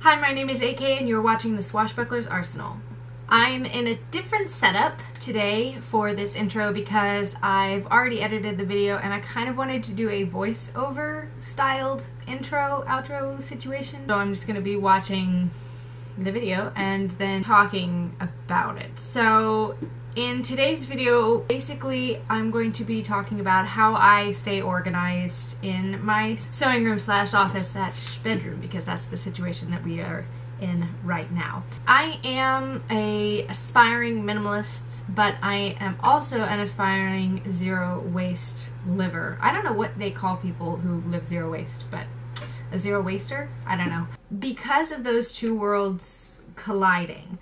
Hi, my name is AK and you're watching the Swashbuckler's Arsenal. I'm in a different setup today for this intro because I've already edited the video and I kind of wanted to do a voiceover styled intro, outro situation. So I'm just going to be watching the video and then talking about it. So in today's video, basically I'm going to be talking about how I stay organized in my sewing room slash office slash bedroom, because that's the situation that we are in right now. I am a aspiring minimalist, but I am also an aspiring zero waste liver. I don't know what they call people who live zero waste, but a zero waster? I don't know. Because of those two worlds colliding,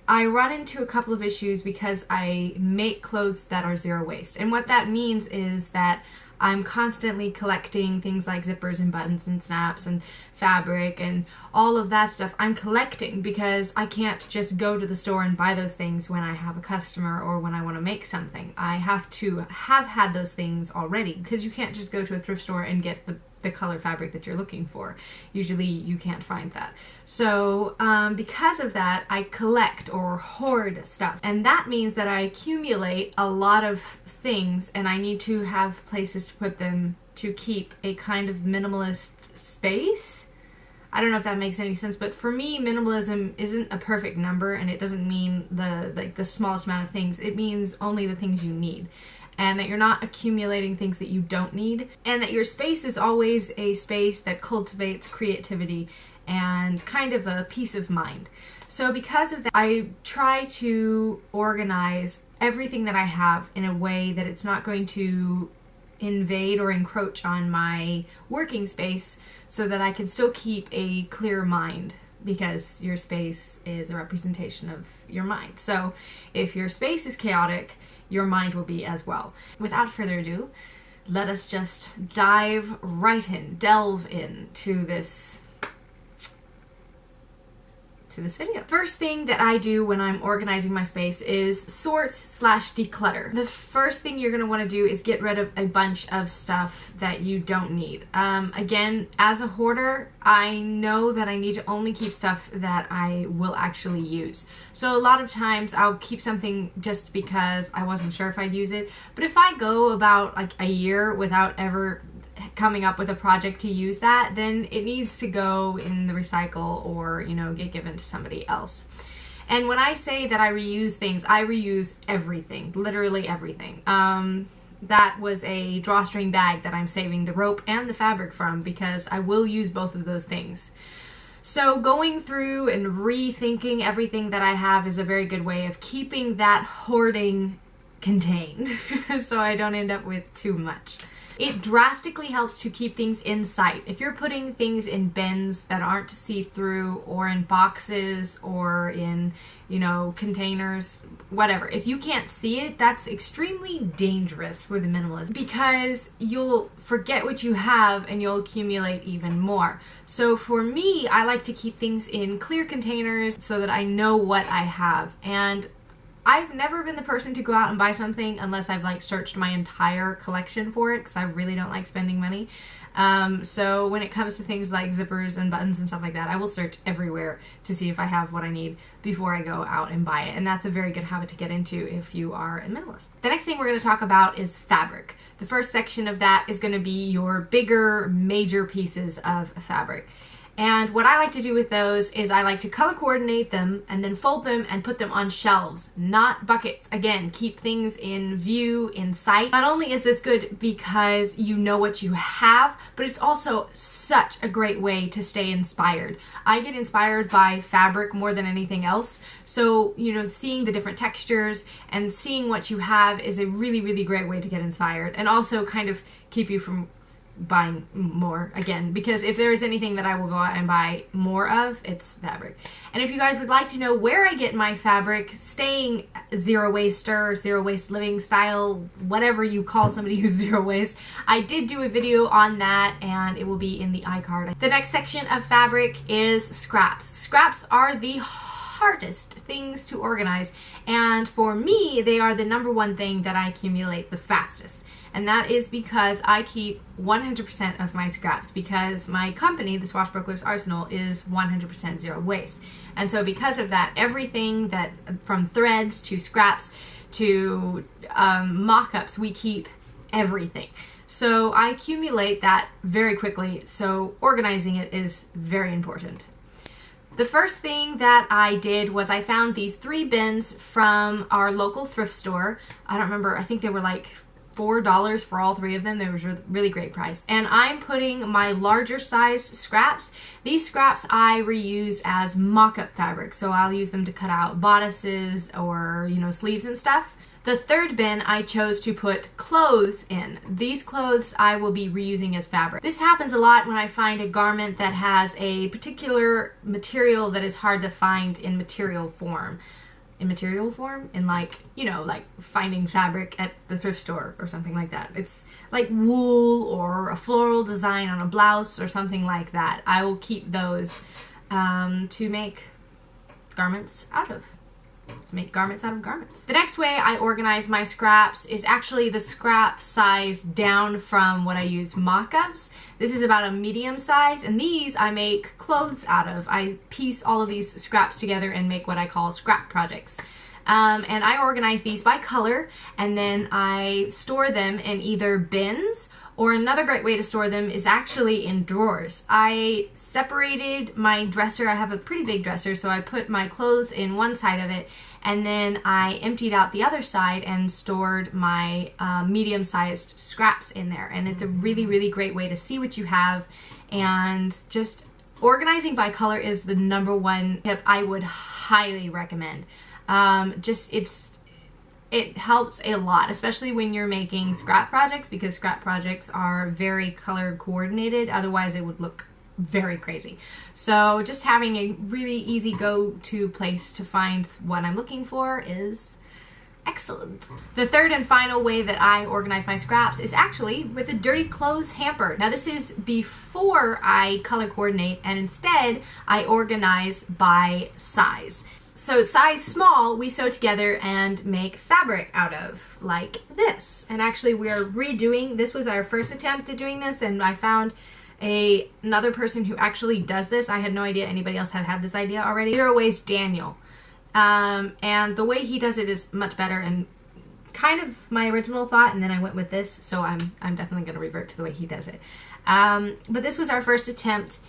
I run into a couple of issues because I make clothes that are zero waste. And what that means is that I'm constantly collecting things like zippers and buttons and snaps and fabric and all of that stuff. I'm collecting because I can't just go to the store and buy those things when I have a customer or when I want to make something. I have to have had those things already, because you can't just go to a thrift store and get the color fabric that you're looking for. Usually you can't find that. So because of that, I collect or hoard stuff. And that means that I accumulate a lot of things and I need to have places to put them to keep a kind of minimalist space. I don't know if that makes any sense, but for me, minimalism isn't a perfect number, and it doesn't mean the smallest amount of things. It means only the things you need, and that you're not accumulating things that you don't need, and that your space is always a space that cultivates creativity and kind of a peace of mind. So because of that, I try to organize everything that I have in a way that it's not going to invade or encroach on my working space, so that I can still keep a clear mind, because your space is a representation of your mind. So if your space is chaotic, your mind will be as well. Without further ado, let us just delve into this video. First thing that I do when I'm organizing my space is sort slash declutter. The first thing you're going to want to do is get rid of a bunch of stuff that you don't need. Again, as a hoarder, I know that I need to only keep stuff that I will actually use. So a lot of times I'll keep something just because I wasn't sure if I'd use it. But if I go about like a year without ever coming up with a project to use that, then it needs to go in the recycle or, you know, get given to somebody else. And when I say that I reuse things, I reuse everything, literally everything. That was a drawstring bag that I'm saving the rope and the fabric from, because I will use both of those things. So going through and rethinking everything that I have is a very good way of keeping that hoarding contained so I don't end up with too much. It drastically helps to keep things in sight. If you're putting things in bins that aren't see-through, or in boxes, or in, you know, containers, whatever. If you can't see it, that's extremely dangerous for the minimalist, because you'll forget what you have and you'll accumulate even more. So for me, I like to keep things in clear containers so that I know what I have. And I've never been the person to go out and buy something unless I've like searched my entire collection for it, because I really don't like spending money. So when it comes to things like zippers and buttons and stuff like that, I will search everywhere to see if I have what I need before I go out and buy it. And that's a very good habit to get into if you are a minimalist. The next thing we're going to talk about is fabric. The first section of that is going to be your bigger, major pieces of fabric. And what I like to do with those is I like to color coordinate them and then fold them and put them on shelves, not buckets. Again, keep things in view, in sight. Not only is this good because you know what you have, but it's also such a great way to stay inspired. I get inspired by fabric more than anything else. So, you know, seeing the different textures and seeing what you have is a really, really great way to get inspired, and also kind of keep you from buying more again, because if there is anything that I will go out and buy more of, it's fabric. And if you guys would like to know where I get my fabric, staying zero waster, zero waste living style, whatever you call somebody who's zero waste, I did do a video on that and it will be in the iCard. The next section of fabric is scraps. Scraps are the hardest things to organize. And for me, they are the number one thing that I accumulate the fastest. And that is because I keep 100% of my scraps, because my company, the Swashbucklers Arsenal, is 100% zero waste. And so because of that, everything that, from threads to scraps to mock-ups, we keep everything. So I accumulate that very quickly, so organizing it is very important. The first thing that I did was I found these 3 bins from our local thrift store. I don't remember, I think they were like $4 for all 3 of them. They was a really great price. And I'm putting my larger sized scraps. These scraps I reuse as mock-up fabric, so I'll use them to cut out bodices or, you know, sleeves and stuff. The 3rd bin I chose to put clothes in. These clothes I will be reusing as fabric. This happens a lot when I find a garment that has a particular material that is hard to find in material form. In like, you know, like finding fabric at the thrift store or something like that. It's like wool or a floral design on a blouse or something like that. I will keep those to make garments out of. To make garments out of garments. The next way I organize my scraps is actually the scrap size down from what I use mock-ups. This is about a medium size, and these I make clothes out of. I piece all of these scraps together and make what I call scrap projects. And I organize these by color, and then I store them in either bins, or another great way to store them is actually in drawers. I separated my dresser. I have a pretty big dresser, so I put my clothes in one side of it, and then I emptied out the other side and stored my medium-sized scraps in there. And it's a really, really great way to see what you have, and just organizing by color is the number one tip I would highly recommend. It helps a lot, especially when you're making scrap projects, because scrap projects are very color coordinated. Otherwise, it would look very crazy. So just having a really easy go-to place to find what I'm looking for is excellent. The 3rd and final way that I organize my scraps is actually with a dirty clothes hamper. Now this is before I color coordinate, and instead I organize by size. So size small, we sew together and make fabric out of, like this. And actually we're redoing, this was our first attempt at doing this, and I found another person who actually does this. I had no idea anybody else had this idea already. Zero Waste Daniel. And the way he does it is much better and kind of my original thought, and then I went with this, so I'm definitely going to revert to the way he does it. But this was our first attempt.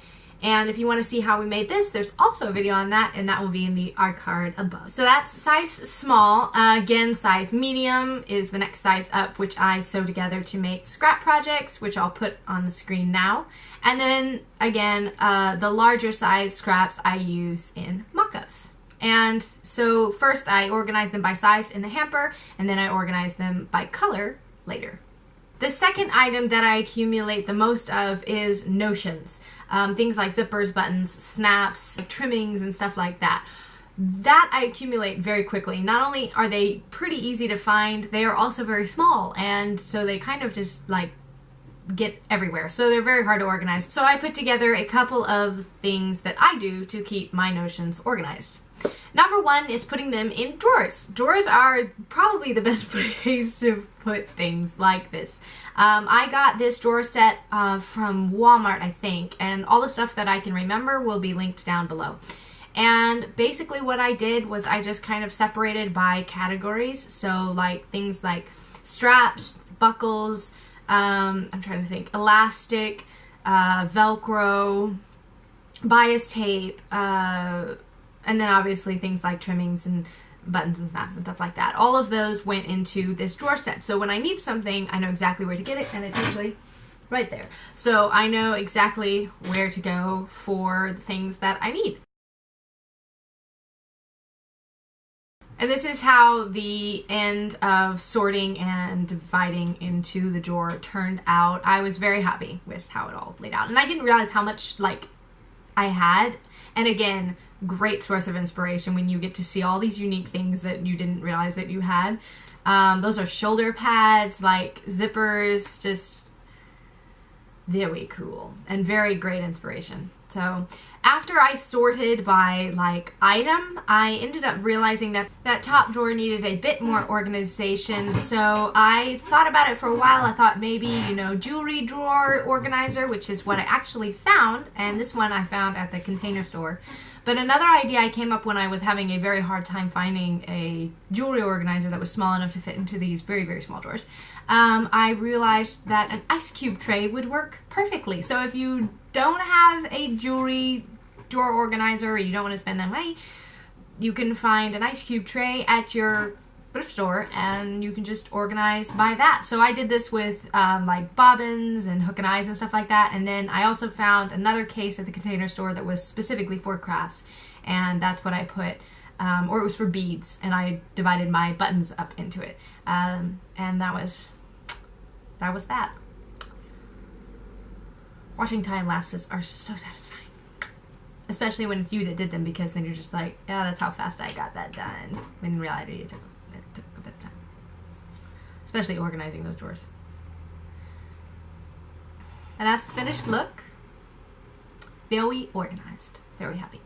And if you want to see how we made this, there's also a video on that, and that will be in the card above. So that's size small. Again, size medium is the next size up, which I sew together to make scrap projects, which I'll put on the screen now. And then, again, the larger size scraps I use in mock-ups. And so first I organize them by size in the hamper, and then I organize them by color later. The second item that I accumulate the most of is notions. Things like zippers, buttons, snaps, trimmings, and stuff like that. That I accumulate very quickly. Not only are they pretty easy to find, they are also very small, and so they kind of just like get everywhere. So they're very hard to organize. So I put together a couple of things that I do to keep my notions organized. Number 1 is putting them in drawers. Drawers are probably the best place to put things like this. I got this drawer set from Walmart, I think, and all the stuff that I can remember will be linked down below. And basically what I did was I just kind of separated by categories. So like things like straps, buckles, I'm trying to think, elastic, Velcro, bias tape, and then obviously things like trimmings and buttons and snaps and stuff like that. All of those went into this drawer set. So when I need something, I know exactly where to get it, and it's usually right there. So I know exactly where to go for the things that I need. And this is how the end of sorting and dividing into the drawer turned out. I was very happy with how it all laid out. And I didn't realize how much like I had. And again, great source of inspiration when you get to see all these unique things that you didn't realize that you had. Those are shoulder pads, like zippers, just very cool and very great inspiration. So After I sorted by like item, I ended up realizing that that top drawer needed a bit more organization. So I thought about it for a while. I thought maybe, you know, jewelry drawer organizer, which is what I actually found. And this one I found at the Container Store. But another idea I came up when I was having a very hard time finding a jewelry organizer that was small enough to fit into these very, very small drawers. I realized that an ice cube tray would work perfectly. So if you don't have a jewelry drawer organizer or you don't want to spend that money, you can find an ice cube tray at your thrift store and you can just organize by that. So I did this with like bobbins and hook and eyes and stuff like that. And then I also found another case at the Container Store that was specifically for crafts, and that's what I put, or it was for beads, and I divided my buttons up into it. And that was that. Watching time lapses are so satisfying. Especially when it's you that did them, because then you're just like, yeah, that's how fast I got that done. When in reality it took a bit of time. Especially organizing those drawers. And that's the finished look. Very organized. Very happy.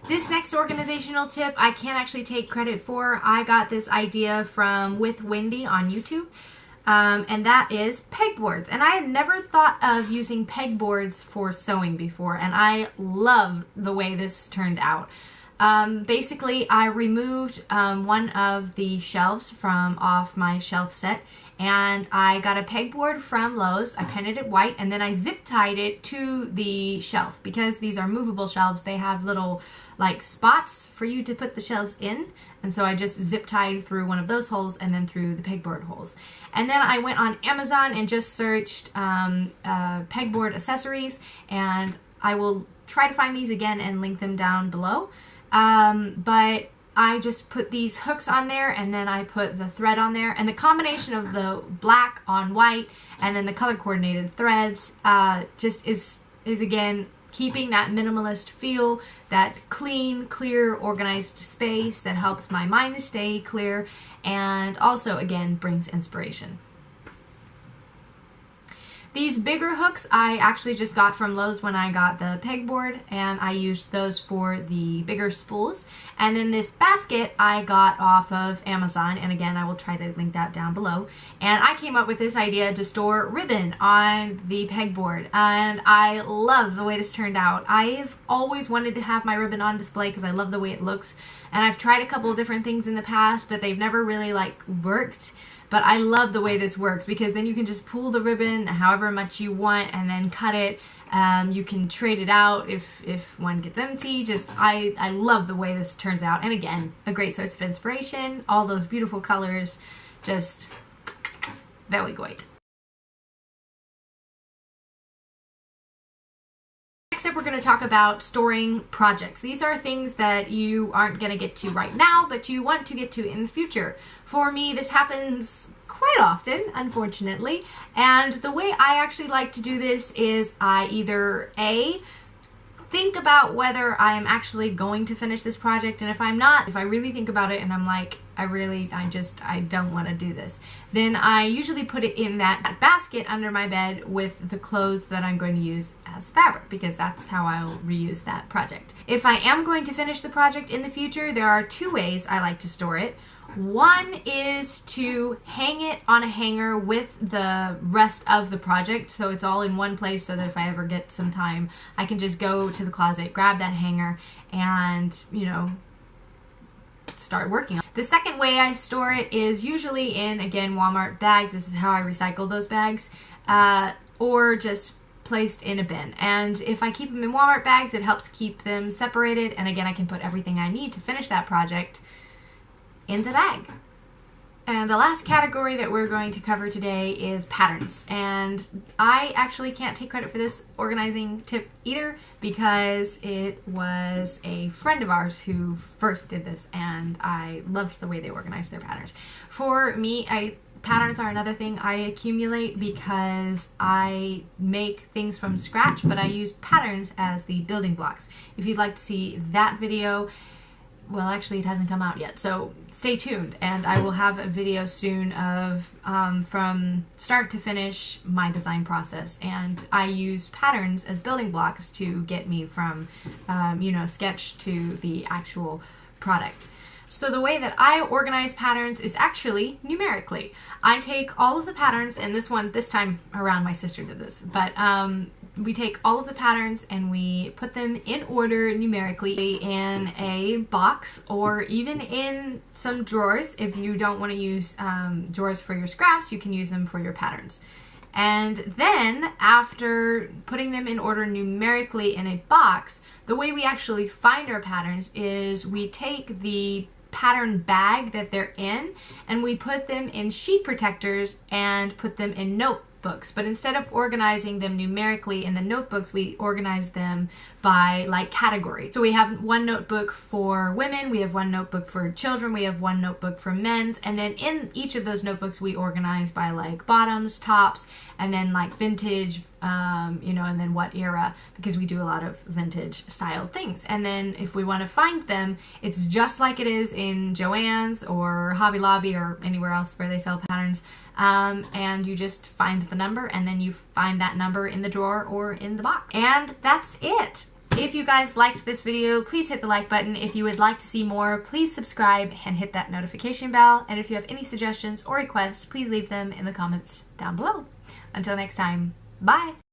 This next organizational tip I can't actually take credit for. I got this idea from With Wendy on YouTube. And that is pegboards. And I had never thought of using pegboards for sewing before, and I love the way this turned out. Basically, I removed one of the shelves from off my shelf set, and I got a pegboard from Lowe's. I painted it white, and then I zip tied it to the shelf. Because these are movable shelves, they have little like spots for you to put the shelves in, and so I just zip tied through one of those holes and then through the pegboard holes. And then I went on Amazon and just searched pegboard accessories, and I will try to find these again and link them down below. But I just put these hooks on there, and then I put the thread on there, and the combination of the black on white and then the color coordinated threads just is again keeping that minimalist feel, that clean, clear, organized space that helps my mind stay clear, and also again brings inspiration. These bigger hooks I actually just got from Lowe's when I got the pegboard, and I used those for the bigger spools. And then this basket I got off of Amazon, and again I will try to link that down below. And I came up with this idea to store ribbon on the pegboard, and I love the way this turned out. I've always wanted to have my ribbon on display because I love the way it looks, and I've tried a couple of different things in the past, but they've never really like worked. But I love the way this works, because then you can just pull the ribbon however much you want and then cut it. You can trade it out if one gets empty. Just, I love the way this turns out. And again, a great source of inspiration. All those beautiful colors. Just very great. Next up, we're going to talk about storing projects. These are things that you aren't going to get to right now, but you want to get to in the future. For me, this happens quite often, unfortunately, and the way I actually like to do this is I either A, think about whether I am actually going to finish this project, and if I'm not, if I really think about it and I'm like, I don't want to do this, then I usually put it in that basket under my bed with the clothes that I'm going to use as fabric, because that's how I'll reuse that project. If I am going to finish the project in the future, there are two ways I like to store it. One is to hang it on a hanger with the rest of the project, so it's all in one place, so that if I ever get some time, I can just go to the closet, grab that hanger, and, you know, start working on it. The second way I store it is usually in, again, Walmart bags. This is how I recycle those bags, or just placed in a bin. And if I keep them in Walmart bags, it helps keep them separated, and again, I can put everything I need to finish that project in the bag. And the last category that we're going to cover today is patterns. And I actually can't take credit for this organizing tip either, because it was a friend of ours who first did this, and I loved the way they organized their patterns. For me, patterns are another thing I accumulate because I make things from scratch, but I use patterns as the building blocks. If you'd like to see that video, well, actually it hasn't come out yet, so stay tuned, and I will have a video soon of from start to finish my design process. And I use patterns as building blocks to get me from you know, sketch to the actual product. So the way that I organize patterns is actually numerically. I take all of the patterns, and this time around my sister did this, but we take all of the patterns and we put them in order numerically in a box, or even in some drawers. If you don't want to use drawers for your scraps, you can use them for your patterns. And then after putting them in order numerically in a box, the way we actually find our patterns is we take the pattern bag that they're in and we put them in sheet protectors and put them in notebooks. But instead of organizing them numerically in the notebooks, we organize them by like category. So we have one notebook for women, we have one notebook for children, we have one notebook for men's, and then in each of those notebooks we organize by like bottoms, tops, and then like vintage, you know, and then what era, because we do a lot of vintage style things. And then if we want to find them, it's just like it is in Joann's or Hobby Lobby or anywhere else where they sell patterns. And you just find the number, and then you find that number in the drawer or in the box. And that's it. If you guys liked this video, please hit the like button. If you would like to see more, please subscribe and hit that notification bell. And if you have any suggestions or requests, please leave them in the comments down below. Until next time, bye!